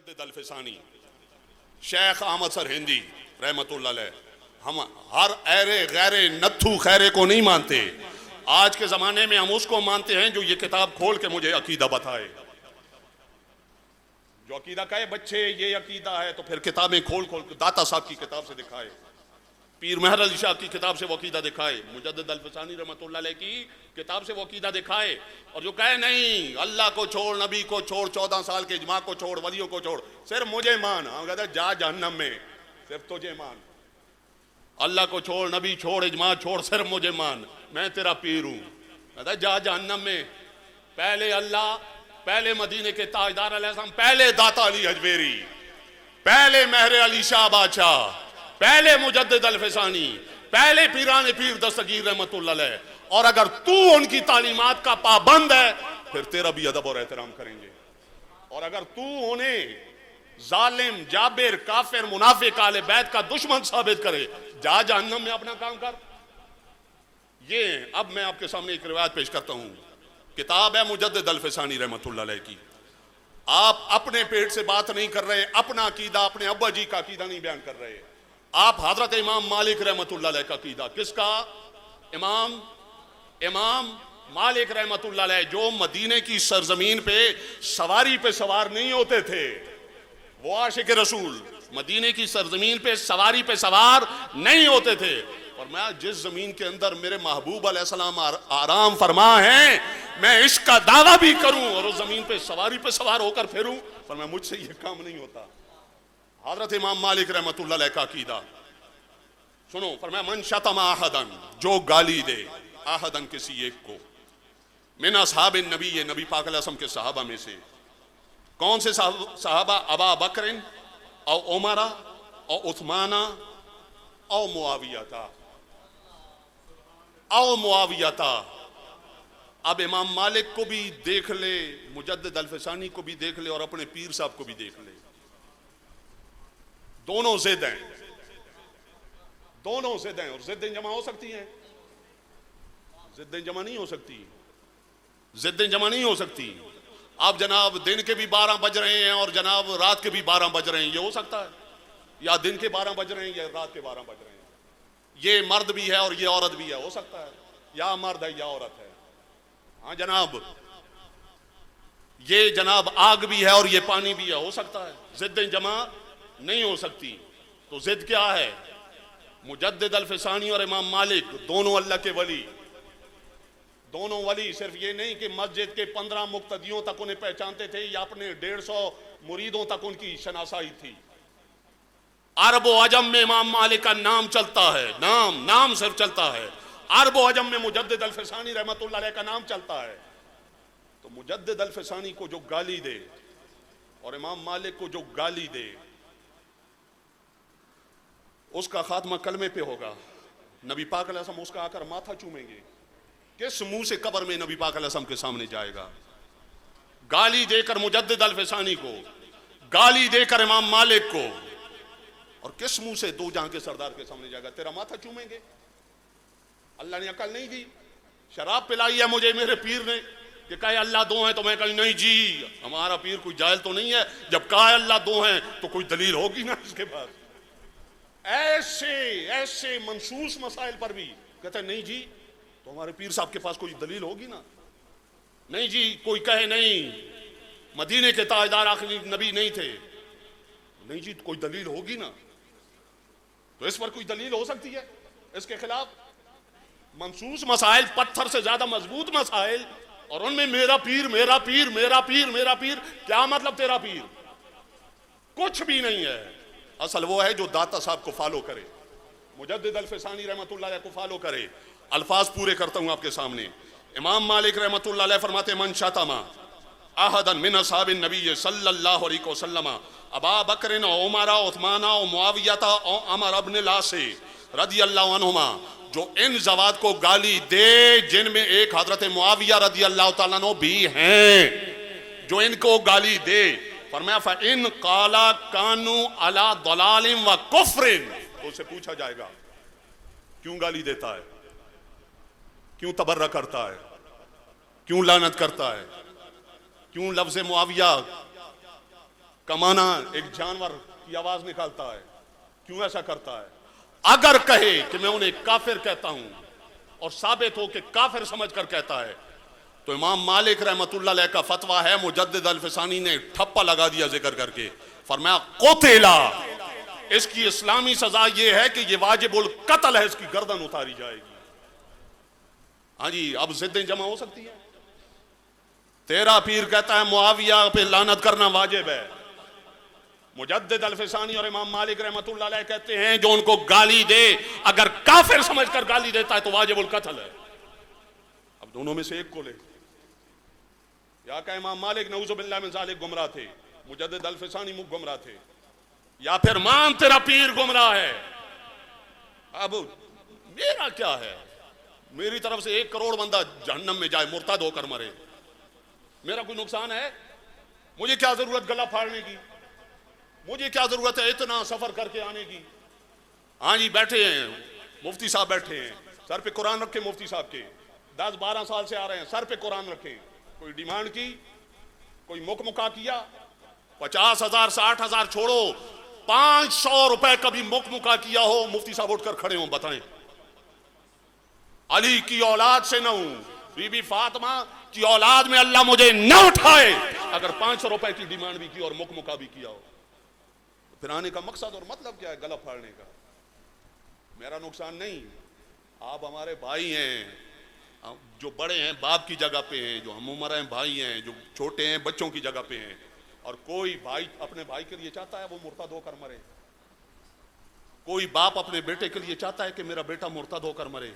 मुजद्दिद अल-फ़िसानी शेख अहमद सरहिंदी रहमतुल्लाह अलैह, हम हर ऐरे गैरे नत्थु खैरे को नहीं मानते। आज के ज़माने में हम उसको मानते हैं जो ये किताब खोल के मुझे अकीदा बताए। जो अकीदा कहे बच्चे ये अकीदा है तो फिर किताबें खोल खोल के दाता साहब की किताब से दिखाए, पीर मेहर अली शाह की किताब से वो अकीदा दिखाए, मुजद्दिद अल-फ़िसानी रहमतुल्लाह अलैह की किताब से वो अकीदा दिखाए। और जो कहे नहीं अल्लाह को छोड़, नबी को छोड़, 14 साल के इजमा को छोड़, वलियों को छोड़, सिर्फ मुझे मान, हम कहते जा जहन्नम में, सिर्फ तुझे मान। अल्लाह को छोड़, नबी छोड़, इजमा छोड़, सिर्फ मुझे मान, मैं तेरा पीर हूं, कहता जा जहन्नम में। पहले अल्लाह, पहले मदीने के ताजदार अलैहिस्सलाम, पहले दाता अली हजवेरी, पहले मेहर अली शाह बादशाह, पहले मुजद्दिद अल-फ़िसानी, पहले पीरान पीर दस्तगीर रहमतुल्लाह अलैह। और अगर तू उनकी तालीमात का पाबंद है फिर तेरा भी अदब और एहतराम करेंगे। और अगर तू उन्हें जालिम, जाबिर, काफिर, मुनाफिक, आले बैत का दुश्मन साबित करे, जा जहन्नम में अपना काम कर। ये अब मैं आपके सामने एक रिवायत पेश करता हूं, किताब है मुजद्दिद अल-फ़िसानी रहमतुल्लाह अलैह की। आप अपने पेट से बात नहीं कर रहे, अपना अकीदा, अपने अब्बा जी का अकीदा नहीं बयान कर रहे, आप हजरत इमाम मालिक रहमतुल्लाह अलैह का अकीदा, किसका? इमाम मालिक रहमतुल्लाह अलैह, जो मदीने की सरजमीन पे सवारी पे सवार नहीं होते थे, वो आशिक रसूल मदीने की सरजमीन पे सवारी पे सवार नहीं होते थे। और मैं जिस जमीन के अंदर मेरे महबूब अलैहिस्सलाम आराम फरमा है, मैं इसका दावा भी करूं और उस जमीन पे सवारी पे सवार होकर फिरूं, पर मैं मुझसे ये काम नहीं होता। हजरत इमाम मालिक रहमतुल्लाह अलैह का अकीदा सुनो, फरमाया मन शतमा अहदन, जो गाली दे अहदन किसी एक को, मिन असहाबिन नबी, ये नबी पाक अलैहि वसल्लम के सहाबा में से। कौन से सहाबा? अबा बकरिन और उमरा और उस्माना और मुआविया और मुआविया। अब इमाम मालिक को भी देख ले, मुजद्दिद अल-फ़िसानी को भी देख ले और अपने पीर साहब को भी देख ले, दोनों जिद हैं, दोनों जिद हैं। और जिद्दें जमा हो सकती हैं? जिद्दें जमा नहीं हो सकती, जिद्दें जमा नहीं हो सकती। आप जनाब दिन के भी 12 बज रहे हैं और जनाब रात के भी 12 बज रहे हैं, ये हो सकता है? या दिन के 12 बज रहे हैं या रात के 12 बज रहे हैं, ये मर्द भी है और ये औरत भी है, हो सकता है? या मर्द है या औरत है। हाँ जनाब, ये जनाब आग भी है और ये पानी भी है, हो सकता है? जिद्दें जमा नहीं हो सकती। तो जिद क्या है? मुजद्दिद अल-फ़िसानी और इमाम मालिक दोनों अल्लाह के वली, दोनों वली। सिर्फ ये नहीं कि मस्जिद के 15 मुक्तदियों तक उन्हें पहचानते थे या अपने 150 मुरीदों तक उनकी शनासाई थी। अरब व अजम में इमाम मालिक का नाम चलता है, नाम सिर्फ चलता है। अरब व अजम में मुजद्दिद अल-फ़िसानी रहमतुल्लाह अलैह का नाम चलता है। तो मुजद्दिद अल-फ़िसानी को जो गाली दे और इमाम मालिक को जो गाली दे, उसका खात्मा कलमे पे होगा। नबी पाक अलैहि वसल्लम उसका आकर माथा चूमेंगे। किस मुंह से कब्र में नबी पाक अलैहि वसल्लम के सामने जाएगा? गाली देकर मुजद्दिद अल-फ़िसानी को, गाली देकर इमाम मालिक को, और किस मुंह से दो जहां के सरदार के सामने जाएगा? तेरा माथा चूमेंगे। अल्लाह ने अकल नहीं दी? शराब पिलाई है मुझे मेरे पीर ने कि कहे अल्लाह दो हैं, तो मैं कही नहीं जी, हमारा पीर कोई जाहिल तो नहीं है, जब कहा अल्लाह दो हैं तो कोई दलील होगी ना इसके पास। ऐसे मनसूस मसाइल पर भी कहते नहीं जी, तो हमारे पीर साहब के पास कोई दलील होगी ना। नहीं जी, कोई कहे नहीं मदीने के ताजदार आखिरी नबी नहीं थे, नहीं जी, तो कोई दलील होगी ना। तो इस पर कोई दलील हो सकती है इसके खिलाफ? मनसूस मसाइल, पत्थर से ज्यादा मजबूत मसाइल, और उनमें मेरा पीर, मेरा पीर, मेरा पीर, मेरा पीर। क्या मतलब तेरा पीर? कुछ भी नहीं है। असल वो है जो दाता साहब को फॉलो करे, मुजद्दिद अल-फ़िसानी रहमतुल्लाह अलैह को फॉलो करे। अल्फाज पूरे करता हूं आपके सामने। इमाम मालिक रहमतुल्लाह अलैह फरमाते मन शतमा अहदन मिन असहाबिन नबी सल्लल्लाहु अलैहि वसल्लम अबा बकर व उमर व उस्मान व मुआविया व अमर इब्न अल-आस रदियल्लाहु अन्हुमा, जो इन जवाद को गाली दे जिनमें एक हजरत मुआविया रदियल्लाहु तआला अन्हु भी हैं, जो इनको गाली दे, फरमाया फ़इन क़ाला कानू अला दलालिम व कुफ्रिन, तो उसे पूछा जाएगा क्यों गाली देता है, क्यों तबर्रा करता है, क्यों लानत करता है, क्यों लफ्ज़ मुआविया कमाना एक जानवर की आवाज निकालता है, क्यों ऐसा करता है? अगर कहे कि मैं उन्हें काफिर कहता हूं और साबित हो कि काफिर समझकर कहता है, तो इमाम मालिक रहमतुल्लाह अलैह का फतवा है, मुजद्दिद अल-फिसानी ने ठप्पा लगा दिया जिक्र करके, फरमाया कोतेला, इसकी इस्लामी सजा यह है कि यह वाजिबुल कत्ल है, इसकी गर्दन उतारी जाएगी। हाँ जी, अब जिद्दें जमा हो सकती है। तेरा पीर कहता है मुआविया पे लानत करना वाजिब है, मुजद्दिद अल-फिसानी और इमाम मालिक रहमतुल्लाह अलैह कहते हैं जो उनको गाली दे अगर काफिर समझकर गाली देता है तो वाजिबुल कत्ल है। अब दोनों में से एक को ले, या का इमाम मालिक नऊजुबिल्लाह मिन ज़ालिक गुमराह थे, मुजद्दिद अल-फिसानी गुमराह थे, या फिर मान तेरा पीर गुमराह है। अब मेरा क्या है, मेरी तरफ से 1 करोड़ बंदा जहन्नम में जाए, मुर्तद होकर मरे, मेरा कोई नुकसान है? मुझे क्या जरूरत गला फाड़ने की, मुझे क्या जरूरत है इतना सफर करके आने की? हाँ जी, बैठे हैं मुफ्ती साहब, बैठे हैं, सर पे कुरान रखे मुफ्ती साहब के, 10-12 साल से आ रहे हैं, सर पे कुरान रखे, कोई डिमांड की, कोई मुकमुका किया? 50,000 60,000 छोड़ो, 500 रुपए कभी मुकमुका किया हो, मुफ्ती साहब उठकर खड़े हो, बताएं। अली की औलाद से न हूं, बीबी फातिमा की औलाद में अल्लाह मुझे न उठाए अगर 500 रुपए की डिमांड भी की और मुकमुका भी किया हो। फिर आने का मकसद और मतलब क्या है गला फाड़ने का? मेरा नुकसान नहीं, आप हमारे भाई हैं, जो बड़े हैं बाप की जगह पे हैं, जो हम उम्र हैं भाई हैं, जो छोटे हैं बच्चों की जगह पे हैं, और कोई भाई अपने भाई के लिए चाहता है वो मुर्तद होकर मरे, कोई बाप अपने बेटे के लिए चाहता है कि मेरा बेटा मुर्तद होकर मरे,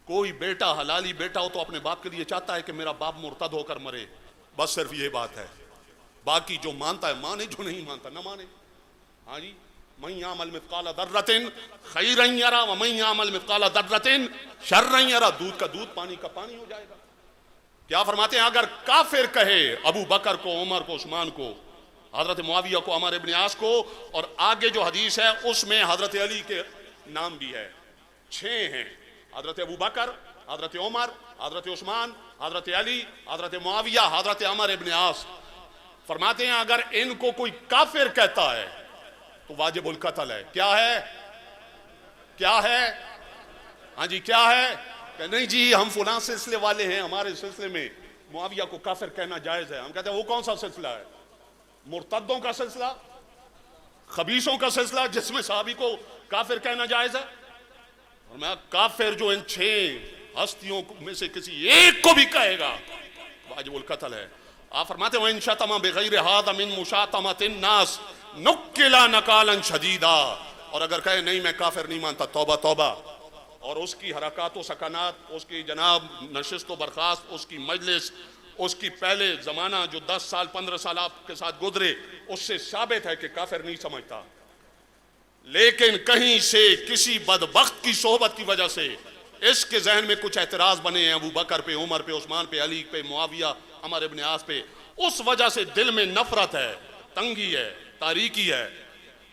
कोई बेटा हलाली बेटा हो तो अपने बाप के लिए चाहता है कि मेरा बाप मुर्तद होकर मरे, बस सिर्फ ये बात है। बाकी जो मानता है माने, जो नहीं मानता ना माने। हाँ जी, मन यामल मिस्काल दर्रतिन खैरन यरा व मन यामल मिस्काल दर्रतिन शर्रन यरा, दूध का दूध पानी का पानी हो जाएगा। क्या फरमाते हैं, अगर काफिर कहे अबू बकर को, उमर को, उस्मान को, हजरत मुआविया को, अमर इब्न आस को, और आगे जो हदीस है उसमें हजरत अली के नाम भी है, 6 हैं, हजरत अबू बकर, हजरत उमर, हजरत उस्मान, हजरत अली, हजरत मुआविया, हजरत अमर इब्न आस। फरमाते हैं अगर इनको कोई काफिर कहता है तो वाजिबुल कत्ल है। क्या है? क्या है? हाँ जी, क्या है? नहीं जी, हम फुलां सिलसिले वाले हैं, हमारे सिलसिले में मुआविया को काफिर कहना जायज है। हम कहते हैं वो कौन सा सिलसिला है? मुर्तद्दों का सिलसिला, खबीसों का सिलसिला, जिसमें साहबी को काफिर कहना जायज है। और मैं काफिर जो इन 6 हस्तियों में से किसी एक को भी कहेगा वाजिबुल कत्ल है। आप फरमाते हैं इन शतमा बिगैर हादा मिन मुशातमतिन नास नुक्किला नकालन शदीदा, और अगर कहे नहीं मैं काफिर नहीं मानता, तौबा तौबा, और उसकी हरकत व सकनात, उसकी जनाब नशिस्त व बर्खास्त, उसकी मजलिस, उसकी पहले जमाना जो 10 साल 15 साल आपके साथ गुजरे, उससे साबित है कि काफिर नहीं समझता। लेकिन कहीं से किसी बदबख्त की सोहबत की वजह से इसके जहन में कुछ एतराज बने हैं अबू बकर पे, उमर पे, उस्मान पे, अली पे, मुआविया, अमर इब्न आस पे, उस वजह से दिल में नफरत है, तंगी है, तारीकी है।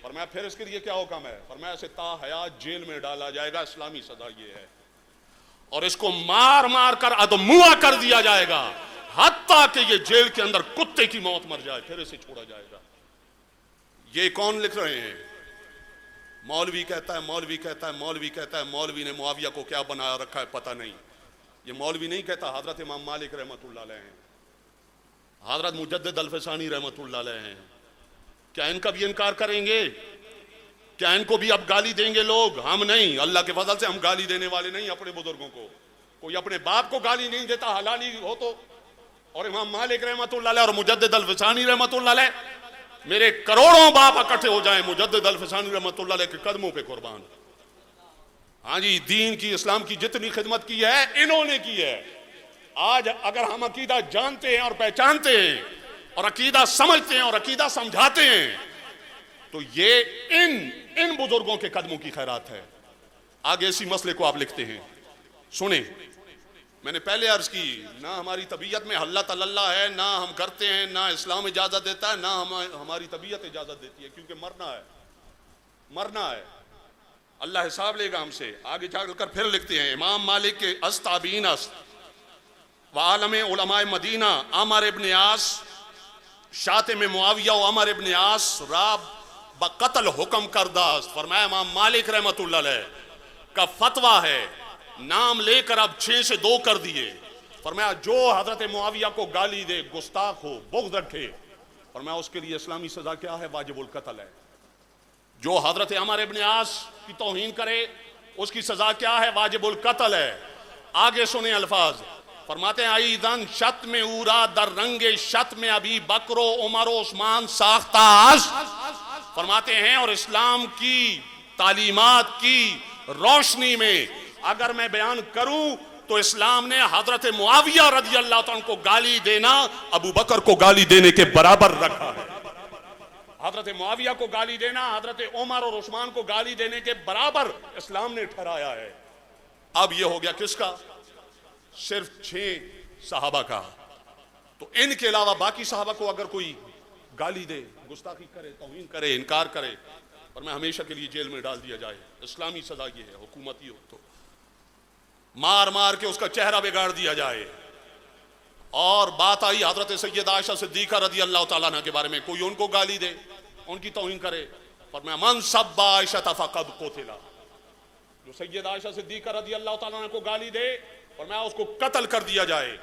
फरमाया फिर इसके लिए क्या हुक्म है? फरमाया इसे ताहयात जेल में डाला जाएगा, इस्लामी सजा ये है, और इसको मार मार कर अदमुआ कर दिया जाएगा, हत्ता कि ये जेल के अंदर कुत्ते की मौत मर जाए, फिर इसे छोड़ा जाएगा। ये कौन लिख रहे हैं? मौलवी कहता है, मौलवी कहता है, मौलवी कहता है। मौलवी ने मुआविया को क्या बना रखा है पता नहीं। ये मौलवी नहीं कहता, हजरत इमाम मालिक रहमतुल्लाह अलैह हैं, हजरत मुजद्दिद अल-फिसानी रहमतुल्लाह अलैह हैं। क्या इनका भी इनकार करेंगे? क्या इनको भी अब गाली देंगे लोग? हम नहीं, अल्लाह के फजल से हम गाली देने वाले नहीं अपने बुजुर्गों को। कोई अपने बाप को गाली नहीं देता, हलाली हो तो। और इमाम मालिक रहमतुल्लाह अलैह और मुजद्दिद अल-फिसानी रहमतुल्लाह अलैह, मेरे करोड़ों बाप इकट्ठे हो जाएं मुजद्दिद अल-फिसानी रहमतुल्लाह अलैह के कदमों पे कुर्बान। हाँ जी, दीन की, इस्लाम की जितनी खिदमत की है इन्होंने की है। आज अगर हम अकीदा जानते हैं और पहचानते हैं और अकीदा समझते हैं और अकीदा समझाते हैं तो ये इन बुजुर्गों के कदमों की खैरात है। आगे इसी मसले को आप लिखते हैं, सुने। मैंने पहले अर्ज की, ना हमारी तबीयत में हल्ला तल्ला है, ना हम करते हैं, ना इस्लाम इजाजत देता है, ना हमारी तबीयत इजाजत देती है, क्योंकि मरना है, मरना है, अल्लाह हिसाब लेगा हमसे। आगे जाकर फिर लिखते हैं, इमाम मालिक के अस्ताबीन व आलम उलमाए मदीना अमर इब्न आस शाते में मुआविया व अमर इब्न आस राब बकतल हुक्म करदास्त। फरमाया इमाम मालिक रहमतुल्लाह अलैह का फतवा है, नाम लेकर अब 6 से 2 कर दिए। फरमाया जो हजरत मुआविया को गाली दे, गुस्ताख हो, बुग़्ज़ रखे, फरमाया उसके लिए इस्लामी सजा क्या है? वाजिबुल कत्ल है। जो हजरत अमर इब्न आस की तौहीन करे उसकी सजा क्या है? वाजिबुल कत्ल है। आगे सुने अल्फाज, फरमाते हैं ईदन शत में उरा दर रंगे शत में अभी बकरो उमर उस्मान साख्तास। फरमाते हैं और इस्लाम की तालीमात की रोशनी में अगर मैं बयान करूं तो इस्लाम ने हजरत मुआविया रज़ी अल्लाह तआला को गाली देना अबू बकर को गाली देने के बराबर रखा है। हजरत मुआविया को गाली देना हजरत उमर और उस्मान को गाली देने के बराबर इस्लाम ने ठहराया है। अब यह हो गया किसका? सिर्फ 6 सहाबा का। तो इनके अलावा बाकी सहाबा को अगर कोई गाली दे, गुस्ताखी करे, तौहीन करे, इनकार करे, और मैं हमेशा के लिए जेल में डाल दिया जाए। इस्लामी सजा ये है, हुकूमती हो तो मार मार के उसका चेहरा बिगाड़ दिया जाए। और बात आई हजरत सैयदा आयशा सिद्दीका रज़ी अल्लाह तआला अन्हा के बारे में, कोई उनको गाली दे, उनकी तौहीन करे, और मैं मन सब्बा आयशा फक़द क़ुतिला, जो सैयदा आयशा सिद्दीका रज़ी अल्लाह तआला अन्हा को गाली दे और मैं उसको कत्ल कर दिया जाए।